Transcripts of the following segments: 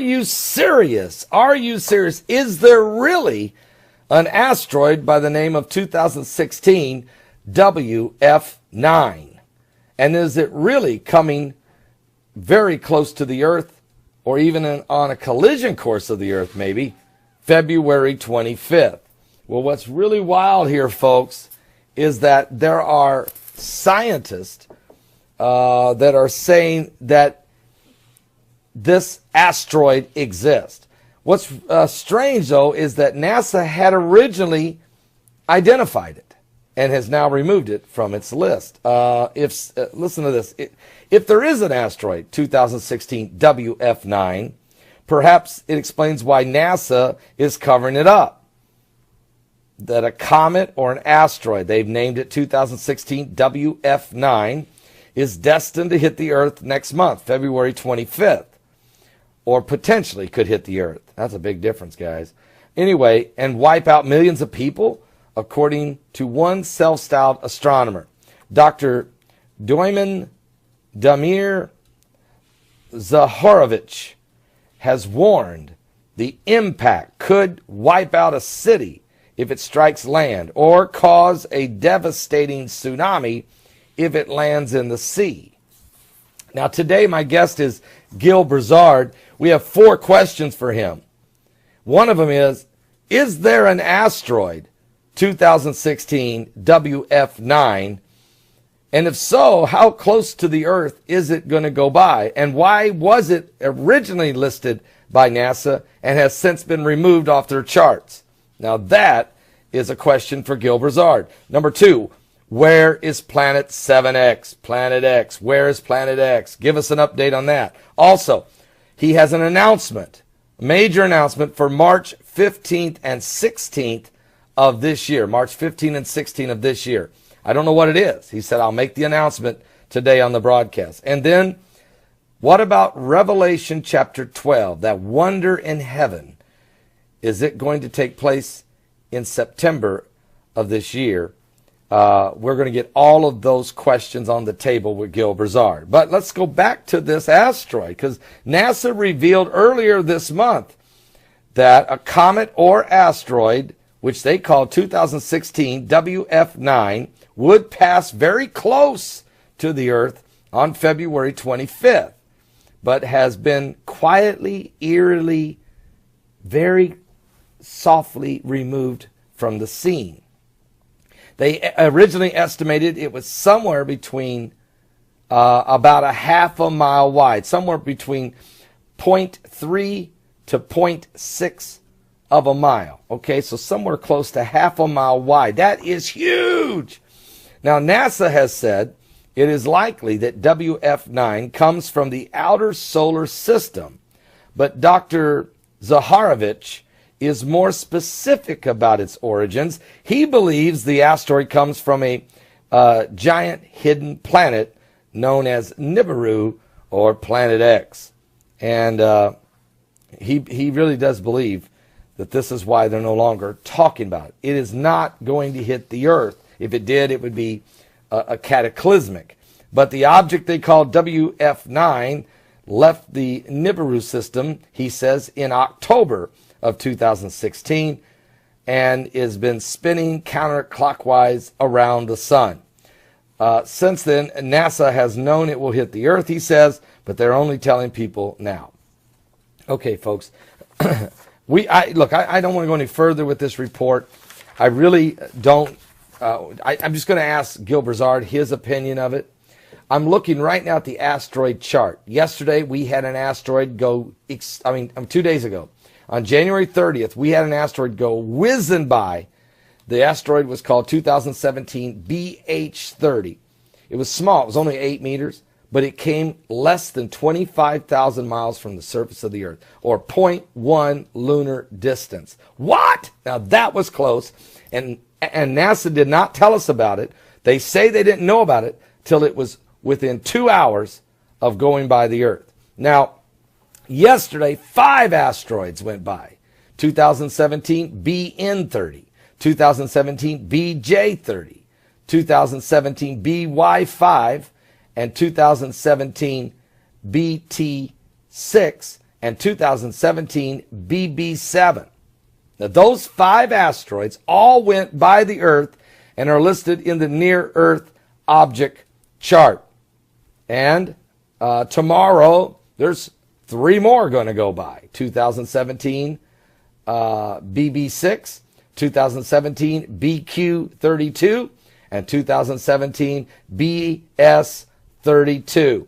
you serious? Are you serious? Is there really an asteroid by the name of 2016 WF9? And is it really coming very close to the Earth, or even on a collision course of the Earth, maybe, February 25th? Well, what's really wild here, folks, is that there are scientists that are saying that this asteroid exists. What's strange, though, is that NASA had originally identified it and has now removed it from its list. Listen to this. If there is an asteroid, 2016 WF9, perhaps it explains why NASA is covering it up. That a comet or an asteroid, they've named it 2016 WF9, is destined to hit the Earth next month, February 25th. Or potentially could hit the Earth. That's a big difference, guys. Anyway, and wipe out millions of people, according to one self-styled astronomer. Dr. Damir Zaharovich has warned the impact could wipe out a city if it strikes land, or cause a devastating tsunami if it lands in the sea. Now, today my guest is Gil Broussard. We have 4 questions for him. One of them is there an asteroid, 2016 WF9? And if so, how close to the Earth is it going to go by? And why was it originally listed by NASA and has since been removed off their charts? Now that is a question for Gil Broussard. Number 2, where is Planet 7X? Planet X. Where is Planet X? Give us an update on that. Also, he has an announcement, a major announcement for March 15th and 16th of this year. March 15th and 16th of this year. I don't know what it is. He said, I'll make the announcement today on the broadcast. And then, what about Revelation chapter 12, that wonder in heaven? Is it going to take place in September of this year? We're going to get all of those questions on the table with Gil Broussard. But let's go back to this asteroid, because NASA revealed earlier this month that a comet or asteroid, which they call 2016 WF9, would pass very close to the Earth on February 25th, but has been quietly, eerily, very softly removed from the scene. They originally estimated it was somewhere between about a half a mile wide, somewhere between 0.3 to 0.6 of a mile. Okay, so somewhere close to half a mile wide. That is huge. Now, NASA has said it is likely that WF9 comes from the outer solar system, but Dr. Zaharovich is more specific about its origins. He believes the asteroid comes from a giant hidden planet known as Nibiru, or Planet X. And he really does believe that this is why they're no longer talking about it. It is not going to hit the Earth. If it did, it would be a cataclysmic. But the object they call WF9 left the Nibiru system, he says, in October of 2016 and has been spinning counterclockwise around the sun. Since then, NASA has known it will hit the Earth, he says, but they're only telling people now. Okay, folks, I don't want to go any further with this report. I really don't. I'm just going to ask Gil Broussard his opinion of it. I'm looking right now at the asteroid chart. Yesterday, we had an asteroid 2 days ago. On January 30th, we had an asteroid go whizzing by. The asteroid was called 2017 BH30. It was small. It was only 8 meters, but it came less than 25,000 miles from the surface of the Earth, or 0.1 lunar distance. What? Now, that was close, and NASA did not tell us about it. They say they didn't know about it till it was within 2 hours of going by the Earth. Now, yesterday, 5 asteroids went by. 2017 BN30, 2017 BJ30, 2017 BY5, and 2017 BT6, and 2017 BB7. Now, those 5 asteroids all went by the Earth and are listed in the Near-Earth Object Chart. And tomorrow, there's 3 more going to go by. 2017 BB6, 2017 BQ32, and 2017 BS32.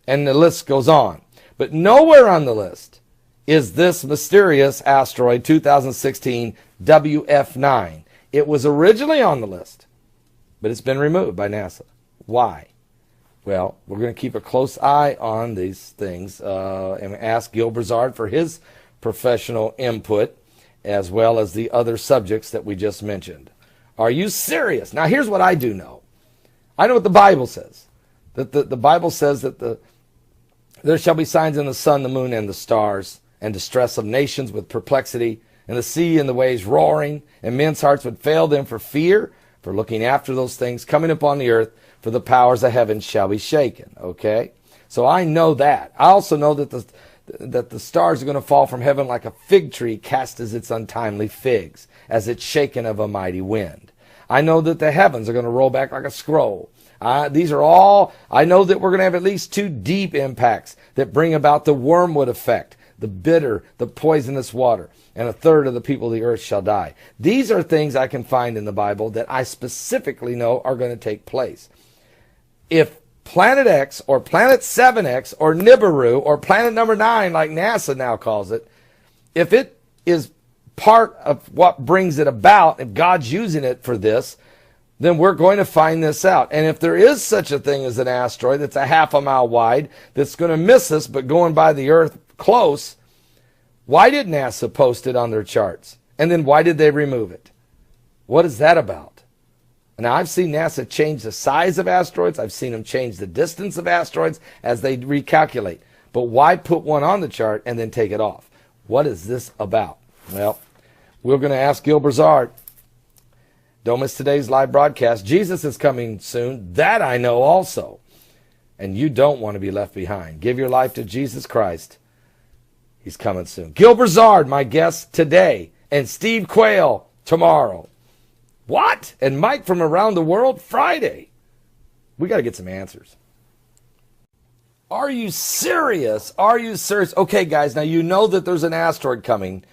And the list goes on. But nowhere on the list is this mysterious asteroid 2016 WF9. It was originally on the list, but it's been removed by NASA. Why? Well, we're going to keep a close eye on these things and ask Gil Brazard for his professional input, as well as the other subjects that we just mentioned. Are you serious? Now, here's what I do know. I know what the Bible says. That the Bible says that there shall be signs in the sun, the moon, and the stars, and distress of nations with perplexity, and the sea and the waves roaring, and men's hearts would fail them for fear, for looking after those things coming upon the earth, for the powers of heaven shall be shaken. Okay? So I know that. I also know that the stars are going to fall from heaven like a fig tree casts its untimely figs, as it's shaken of a mighty wind. I know that the heavens are going to roll back like a scroll. These are all, I know that we're going to have at least 2 deep impacts that bring about the wormwood effect, the bitter, the poisonous water, and 1/3 of the people of the earth shall die. These are things I can find in the Bible that I specifically know are going to take place. If Planet X or Planet 7X or Nibiru or Planet number 9, like NASA now calls it, if it is part of what brings it about, if God's using it for this, then we're going to find this out. And if there is such a thing as an asteroid that's a 1/2 mile wide, that's going to miss us but going by the Earth close, why did NASA post it on their charts? And then why did they remove it? What is that about? Now, I've seen NASA change the size of asteroids. I've seen them change the distance of asteroids as they recalculate. But why put one on the chart and then take it off? What is this about? Well, we're going to ask Gil Brazard. Don't miss today's live broadcast. Jesus is coming soon. That I know also. And you don't want to be left behind. Give your life to Jesus Christ. He's coming soon. Gil Brazard, my guest today. And Steve Quayle tomorrow. What? And Mike from around the world Friday. We got to get some answers. Are you serious? Are you serious? Okay, guys, now you know that there's an asteroid coming.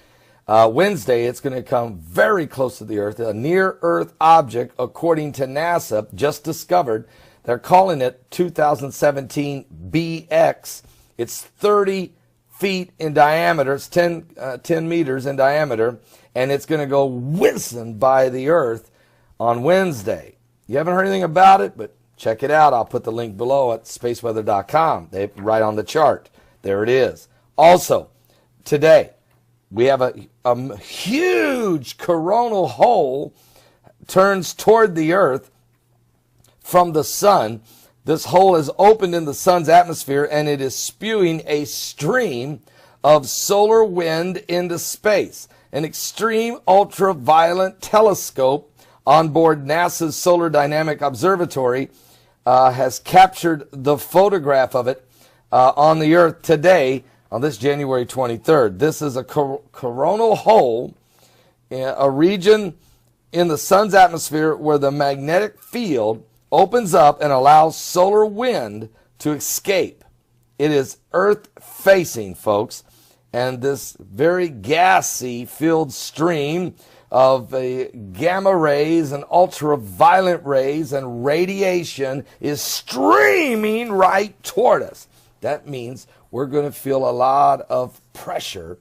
Wednesday, it's going to come very close to the Earth, a near-Earth object, according to NASA, just discovered. They're calling it 2017 BX. It's 30 feet in diameter. It's 10 meters in diameter, and it's going to go whizzing by the Earth on Wednesday. You haven't heard anything about it, but check it out. I'll put the link below at spaceweather.com. They right on the chart. There it is. Also, today, we have a huge coronal hole turns toward the Earth from the sun. This hole is opened in the sun's atmosphere, and it is spewing a stream of solar wind into space. An extreme ultraviolet telescope on board NASA's Solar Dynamic Observatory has captured the photograph of it on the Earth today, on this January 23rd. This is a coronal hole, a region in the sun's atmosphere where the magnetic field opens up and allows solar wind to escape. It is Earth-facing, folks, and this very gassy filled stream of gamma rays and ultraviolet rays and radiation is streaming right toward us. That means we're going to feel a lot of pressure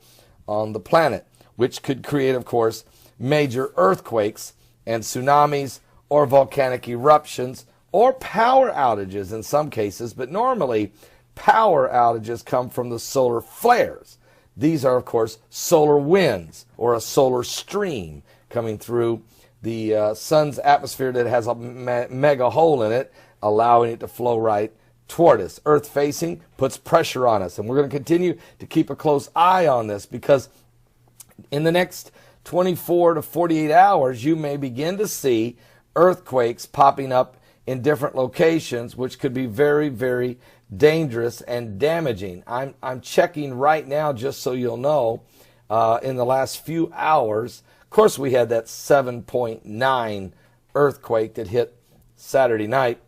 on the planet, which could create, of course, major earthquakes and tsunamis or volcanic eruptions or power outages in some cases. But normally, power outages come from the solar flares. These are, of course, solar winds or a solar stream coming through the sun's atmosphere that has a mega hole in it, allowing it to flow right toward us. Earth-facing puts pressure on us, and we're going to continue to keep a close eye on this, because in the next 24 to 48 hours, you may begin to see earthquakes popping up in different locations, which could be very, very dangerous and damaging. I'm checking right now just so you'll know. In the last few hours, of course, we had that 7.9 earthquake that hit Saturday night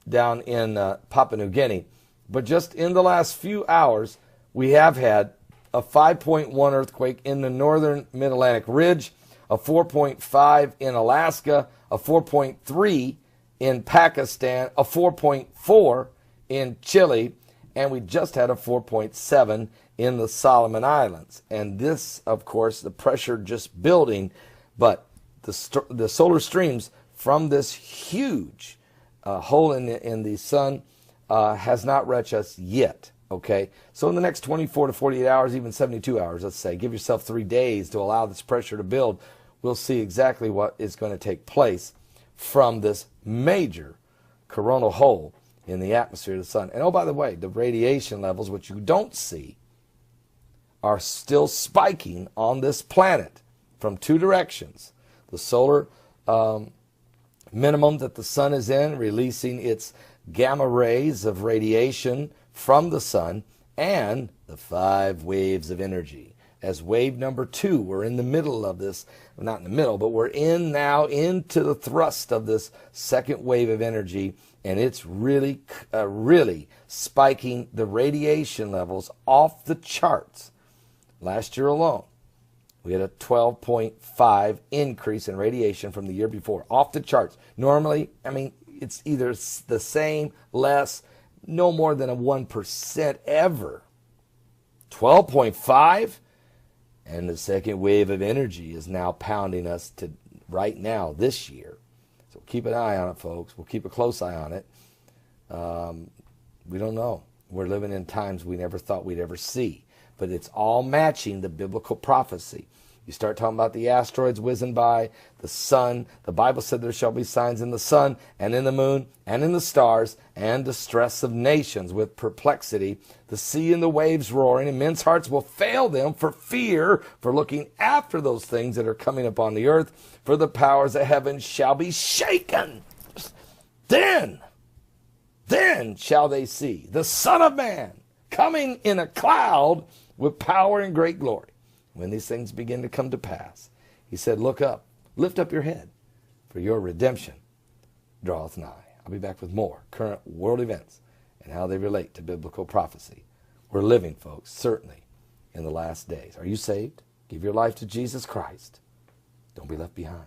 down in Papua New Guinea. But just in the last few hours, we have had a 5.1 earthquake in the northern Mid-Atlantic Ridge, a 4.5 in Alaska, a 4.3 in Pakistan, a 4.4 in Chile, and we just had a 4.7 in the Solomon Islands. And this, of course, the pressure just building, but the solar streams from this huge hole in the sun has not reached us yet. Okay, so in the next 24 to 48 hours, even 72 hours, let's say, give yourself 3 days to allow this pressure to build. We'll see exactly what is going to take place from this major coronal hole in the atmosphere of the sun. And oh, by the way, the radiation levels, which you don't see, are still spiking on this planet from 2 directions. The solar minimum that the sun is in, releasing its gamma rays of radiation from the sun, and the 5 waves of energy. As wave number 2, we're in the middle of this, not in the middle, but we're now into the thrust of this second wave of energy, and it's really, really spiking the radiation levels off the charts. Last year alone, we had a 12.5 increase in radiation from the year before, off the charts. Normally, I mean, it's either the same, less, no more than a 1% ever. 12.5, and the second wave of energy is now pounding us to right now this year. So keep an eye on it, folks. We'll keep a close eye on it. We don't know. We're living in times we never thought we'd ever see, but it's all matching the biblical prophecy. You start talking about the asteroids whizzing by, the sun. The Bible said there shall be signs in the sun and in the moon and in the stars, and distress of nations with perplexity, the sea and the waves roaring, and men's hearts will fail them for fear, for looking after those things that are coming upon the earth, for the powers of heaven shall be shaken. Then shall they see the Son of Man coming in a cloud with power and great glory. When these things begin to come to pass, he said, look up, lift up your head, for your redemption draweth nigh. I'll be back with more current world events and how they relate to biblical prophecy. We're living, folks, certainly in the last days. Are you saved? Give your life to Jesus Christ. Don't be left behind.